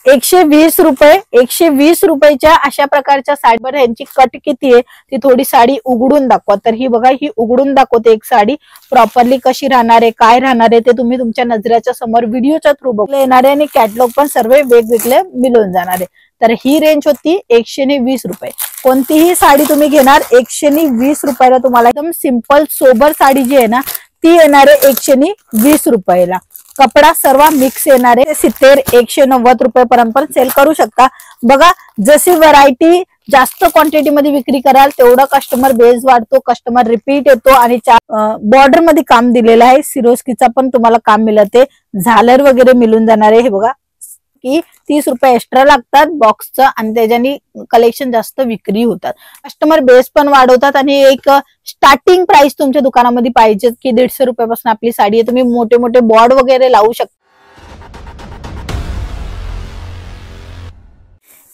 120 रुपये, 120 रुपयाच्या अशा प्रकारच्या साडीवर यांची कट किती आहे ती थोडी साडी उघडून दाखवा। तर ही बघा, ही उघडून दाखवते एक साडी प्रॉपरली कशी राहणार आहे, काय राहणार आहे ते तुम्ही तुमच्या नजरेच्या समोर व्हिडिओच्या थ्रू बघू येणार आहे आणि कॅटलॉग पण सर्व वेगवेगळे मिळून जाणार आहे। तर ही रेंज होती 120 रुपये। कोणतीही साडी तुम्ही घेणार 120 रुपयाला तुम्हाला एकदम सिंपल सोबर साडी जी आहे ना ती येणार आहे 120 रुपयाला। कपडा सर्व मिक्स येणार आहे 70-190 पर्यंत सेल करू शकता। बघा, जशी व्हरायटी जास्त क्वांटिटी मध्ये विक्री कराल तेवढा कस्टमर बेस वाढतो, कस्टमर रिपीट येतो आणि बॉर्डर मध्ये काम दिलेलं आहे, सिरोस्कीचा पण तुम्हाला काम मिळते, झालर वगैरे मिळून जाणार आहे। हे बघा की 30 रुपये एक्स्ट्रा लागतात बॉक्सचं आणि त्याच्यानी कलेक्शन जास्त विक्री होतात, कस्टमर बेस पण वाढवतात आणि एक स्टार्टिंग प्राइस तुमच्या दुकानामध्ये पाहिजे की 150 रुपयापासून आपली साडी आहे। तुम्ही मोठे मोठे बोर्ड वगैरे लावू शकता।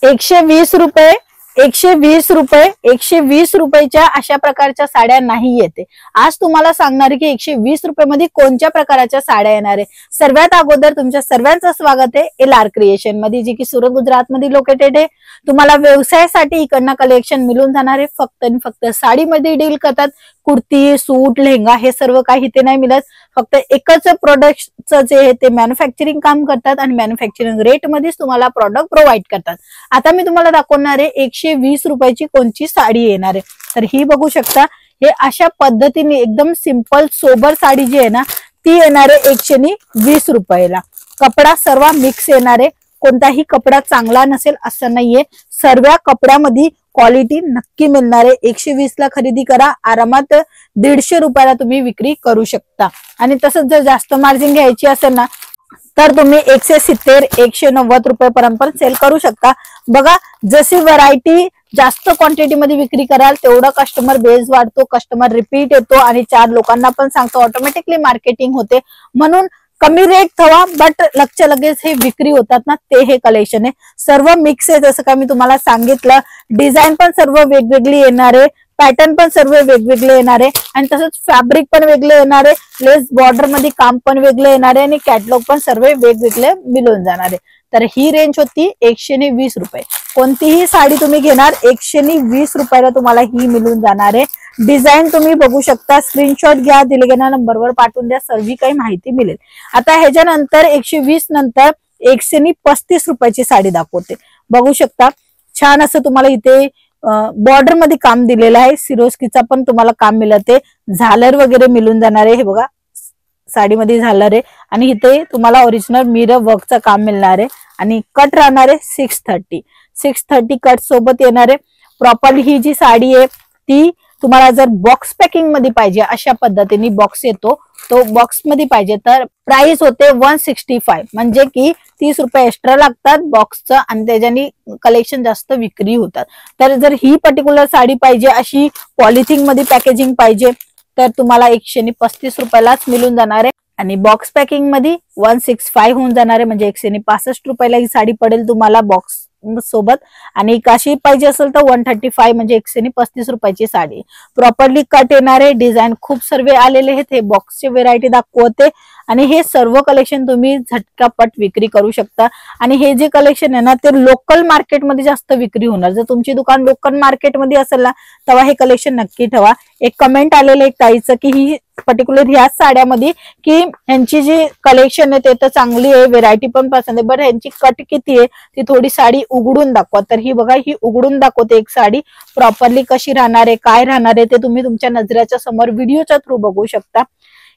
120 रुपये, 120 रुपये, 120 रुपयाच्या अशा प्रकारच्या साड्या नाही येते। आज तुम्हाला सांगणार की 120 रुपयामध्ये कोणत्या प्रकारच्या साड्या येणार आहे। सर्वात अगोदर तुमच्या सर्वांचं स्वागत आहे LR क्रिएशन मध्ये, जी की सुरत गुजरात मध्ये लोकेटेड आहे। तुम्हाला व्यवसायासाठी इकडनं कलेक्शन मिळून जाणार आहे। फक्त आणि फक्त साडीमध्ये डील करतात, कुर्ती, सूट, लेहंगा हे सर्व काही इथे नाही मिळत। फक्त एकच प्रोडक्टचं जे आहे ते मॅन्युफॅक्चरिंग काम करतात आणि मॅन्युफॅक्चरिंग रेट मध्येच तुम्हाला प्रोडक्ट प्रोव्हाइड करतात। आता मी तुम्हाला दाखवणार आहे 120 रुपयाची कोणची साडी येणार आहे। तर ही बघू शकता, हे अशा पद्धतीने एकदम सिंपल सोबर साडी जी आहे ना ती येणार आहे 120 रुपयाला। कपडा सर्व मिक्स येणार आहे, कोणताही कपडा चांगला नसेल असं नाहीये, सर्व कपड्यामध्ये क्वालिटी नक्की मिळणार आहे। 120 ला खरेदी करा, आरामात 150 रुपयाला तुम्ही विक्री करू शकता। आणि तसंच जर जास्त मार्जिन घ्यायची असेल ना तर तुम्ही 170-190 रुपयापर्यंत सेल करू शकता। बघा, जशी व्हरायटी जास्त क्वांटिटी मध्ये विक्री कराल तेवढा कस्टमर बेस वाढतो, कस्टमर रिपीट येतो आणि 4 लोकांना पण सांगतो, ऑटोमॅटिकली मार्केटिंग होते। म्हणून कमी रेट ठेवा बट लगेच हे विक्री होतात ना ते हे कलेक्शन आहे। सर्व मिक्स आहे, जसं का मी तुम्हाला सांगितलं, डिझाईन पण सर्व वेगवेगळी येणार आहे, पॅटर्न पण सर्व वेगवेगळे येणार आहे आणि तसंच फॅब्रिक पण वेगळे येणार आहे, लेस बॉर्डर मध्ये काम पण वेगळं येणार आहे आणि कॅटलॉग पण सर्व वेगवेगळे मिळून जाणार आहे। तर ही रेंज होती 120 रुपये। कोणतीही साडी तुम्ही घेणार 120 रुपयाला तुम्हाला ही मिळून जाणार आहे। डिझाईन तुम्ही बघू शकता, स्क्रीनशॉट घ्या, दिले गेल्या नंबरवर पाठवून द्या, सर्व काही माहिती मिळेल। आता ह्याच्यानंतर 120 नंतर 135 रुपयाची साडी दाखवते। बघू शकता, छान असं तुम्हाला इथे बॉर्डर मध्ये काम दिलेलं आहे, सिरोस्कीचा पण तुम्हाला काम मिळते, झालर वगैरे मिळून जाणार आहे। हे बघा, साडीमध्ये झालर आहे आणि इथे तुम्हाला ओरिजिनल मिरर वर्कचं काम मिळणार आहे आणि कट राहणार आहे 630 कट सोबत येणार आहे। प्रॉपरली ही जी साडी आहे ती तुम्हाला जर बॉक्स पॅकिंग मध्ये पाहिजे अशा पद्धतीने बॉक्स येतो, तो बॉक्स मध्ये पाहिजे तर प्राइस होते 165, म्हणजे की 30 रुपये एक्स्ट्रा लागतात बॉक्सचं आणि त्याच्यानी कलेक्शन जास्त विक्री होतात। तर जर ही पर्टिक्युलर साडी पाहिजे अशी पॉलिथिन मध्ये पॅकेजिंग पाहिजे तर तुम्हाला 135 रुपयालाच मिळून जाणार आहे आणि बॉक्स पॅकिंग मध्ये 165 होऊन जाणार आहे, म्हणजे 165 रुपयाला ही साडी पडेल तुम्हाला बॉक्स सोबत। आणि काशी पाहिजे असेल तर 135 म्हणजे 135 रुपयाची साडी। प्रॉपरली कट येणार आहे, डिझाईन खूप सर्व आलेले आहेत, हे बॉक्सची व्हेरायटी दाखवते आणि हे सर्व कलेक्शन तुम्ही झटकापट विक्री करू शकता। आणि हे जे कलेक्शन आहे ना ते लोकल मार्केटमध्ये जास्त विक्री होणार। जर तुमची दुकान लोकल मार्केटमध्ये असेल ना तेव्हा हे कलेक्शन नक्की ठेवा। एक कमेंट आलेलं एक ताईचं की ही पर्टिक्युलर ह्याच साड्यामध्ये की यांची जी कलेक्शन आहे ते तर चांगली आहे, व्हेरायटी पण पसंत आहे, बट यांची कट किती आहे ती थोडी साडी उघडून दाखवा। तर ही बघा, ही उघडून दाखवते एक साडी प्रॉपरली कशी राहणार आहे, काय राहणार आहे ते तुम्ही तुमच्या नजरेच्या समोर व्हिडिओच्या थ्रू बघू शकता।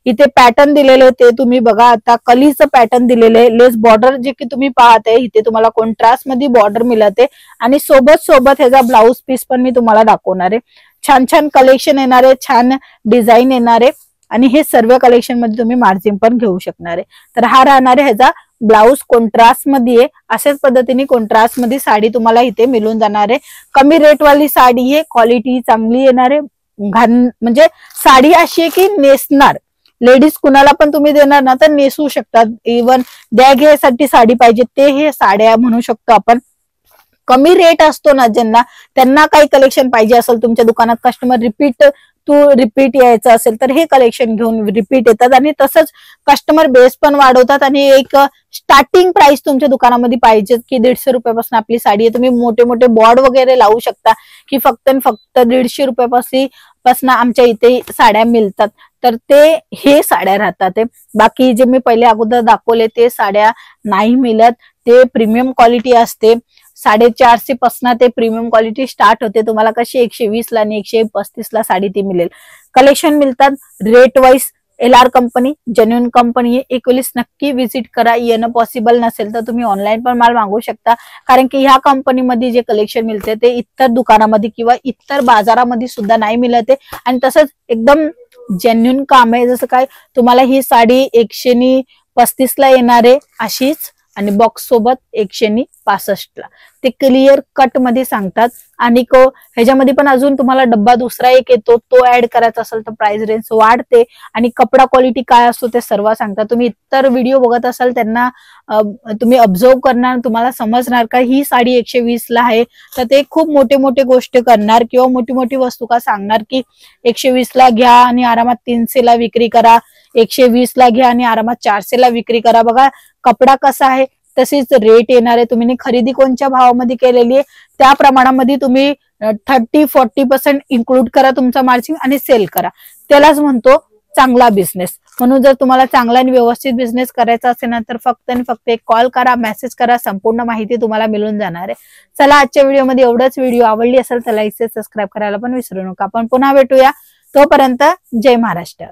इथे पॅटर्न दिलेले ते तुम्ही बघा, आता कलीचं पॅटर्न दिलेलं आहे, लेस बॉर्डर जे की तुम्ही पाहताय इथे तुम्हाला कॉन्ट्रास्ट मध्ये बॉर्डर मिळते आणि सोबत ह्याचा ब्लाउज पीस पण मी तुम्हाला दाखवणार आहे। छान छान कलेक्शन येणार आहे, छान डिझाईन येणार आहे आणि हे सर्व कलेक्शन मध्ये तुम्ही मार्जिन पण घेऊ शकणार आहे। तर हा राहणार आहे ह्याचा ब्लाउज कॉन्ट्रास्ट मध्ये आहे, अशाच पद्धतीने कॉन्ट्रास्ट मध्ये साडी तुम्हाला इथे मिळून जाणार आहे। कमी रेट वाली साडी आहे, क्वालिटी चांगली येणार आहे, म्हणजे साडी अशी आहे की नेसणार लेडीज कुणाला पण तुम्ही देणार ना तर नेसू शकतात। इव्हन द्या घ्यायसाठी साडी पाहिजे ते हे साड्या म्हणू शकतो आपण। कमी रेट असतो ना ज्यांना, त्यांना काही कलेक्शन पाहिजे असेल तुमच्या दुकानात, कस्टमर रिपीट तू रिपीट यायचं असेल तर हे कलेक्शन घेऊन रिपीट येतात, आणि तसंच कस्टमर बेस पण वाढवतात. आणि एक स्टार्टिंग प्राइस तुमच्या दुकानामध्ये पाहिजे की 150 रुपयापासून आपली साडी आहे. तुम्ही मोठे मोठे बोर्ड वगैरे लावू शकता की फक्त 150 रुपयापासून आमच्या इथे साड्या मिळतात, तर ते हे साड्या राहतात. बाकी जे मी पहिले अगोदर दाखवले ते साड्या नाही मिळत. ते प्रीमियम क्वालिटी असते. 450 पासून ते प्रीमियम क्वालिटी स्टार्ट होते. तुम्हाला कशी 120 ला आणि 135 ला साडी ती मिळेल. कलेक्शन मिळतात rate wise. LR company genuine company आहे. एक वेळेस नक्की व्हिजिट करा. येणं पॉसिबल नसेल तर तुम्ही ऑनलाईन पण माल मागवू शकता, कारण की ह्या कंपनीमध्ये जे कलेक्शन मिळते ते इतर दुकानामध्ये किंवा इतर बाजारामध्ये सुद्धा नाही मिळत आहे. आणि तसंच एकदम जेन्युइन काम आहे. जसं काय तुम्हाला ही साडी 135 ला येणार आहे अशीच, आणि बॉक्स सोबत 165 ला. ते क्लिअर कट मध्ये सांगतात. आणि ह्याच्यामध्ये पण अजून तुम्हाला डब्बा दुसरा एक येतो, तो ऍड करायचा असेल तर प्राइस रेंज वाढते. आणि कपडा क्वालिटी काय असतो ते सर्व सांगतात. तुम्ही इतर व्हिडिओ बघत असाल त्यांना तुम्ही ऑब्झर्व करणार, तुम्हाला समजणार का ही साडी 120 ला आहे, तर ते खूप मोठे मोठे गोष्ट करणार किंवा मोठी मोठी वस्तू का सांगणार की 120 ला घ्या आणि आरामात 300 ला विक्री करा, 120 ला घ्या आणि आरामात 400 ला विक्री करा. बघा कपडा कसा आहे तशीच रेट येणार आहे. तुम्ही खरेदी कोणत्या भावामध्ये केलेली आहे त्या प्रमाणामध्ये तुम्ही 30-40% इन्क्लूड करा तुमचा मार्जिन आणि सेल करा. त्यालाच म्हणतो चांगला बिझनेस. म्हणून जर तुम्हाला चांगला आणि व्यवस्थित बिझनेस करायचा असेल ना तर फक्त आणि फक्त एक कॉल करा, मेसेज करा, संपूर्ण माहिती तुम्हाला मिळून जाणार आहे. चला आजच्या व्हिडिओमध्ये एवढंच. व्हिडिओ आवडली असेल तर लाईक सबस्क्राईब करायला पण विसरू नका. आपण पुन्हा भेटूया. तोपर्यंत जय महाराष्ट्र.